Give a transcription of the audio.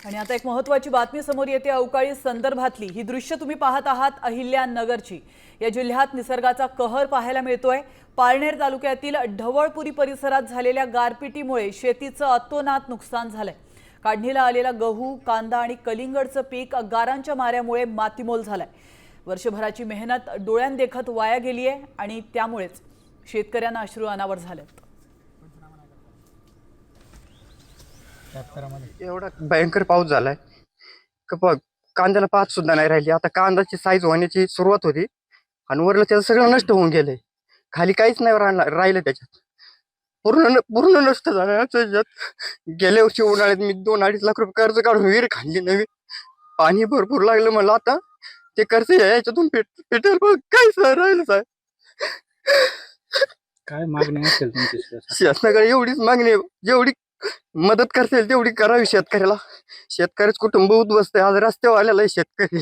आणि आता एक महत्त्वाची बातमी समोर येते अवकाळी संदर्भातली। ही दृश्य तुम्ही पाहत आहात अहिल्यानगरची। या जिल्ह्यात निसर्गाचा कहर पाहायला मिळतोय। पारनेर तालुक्यातील ढवळपुरी परिसरात झालेल्या गारपिटीमुळे शेतीचं अतोनात नुकसान झालंय। काढणीला आलेला गहू, कांदा आणि कलिंगडचं पीक गारांच्या माऱ्यामुळे मातीमोल झालंय। वर्षभराची मेहनत डोळ्यांदेखत वाया गेली आहे आणि त्यामुळेच शेतकऱ्यांना अश्रू अनावर झालेत। एवढा भयंकर पाऊस झालाय कांद्याला पात सुद्धा नाही राहिली। आता कांद्याची साईज होण्याची सुरुवात होती आणि वरलं त्याचं सगळं नष्ट होऊन गेलंय। खाली काहीच नाही राहिलं त्याच्यात, पूर्ण नष्ट झालं त्याच्यात। गेल्या वर्षी उन्हाळ्यात मी 2-2.5 लाख रुपये कर्ज काढून विहीर खाल्ली नवीन। पाणी भरपूर लागलं, मला आता ते कर्ज याच्यातून पेटेल पण काहीच नाही राहिलं साहेब। काय मागणी असेल तुमची शासनाकडे एवढीच मागणी आहे, जेवढी मदत करता येईल तेवढी करावी शेतकऱ्याला। शेतकऱ्याच कुटुंब उद्ध्वस्त आहे, आज रस्त्यावर आलेला आहे शेतकरी।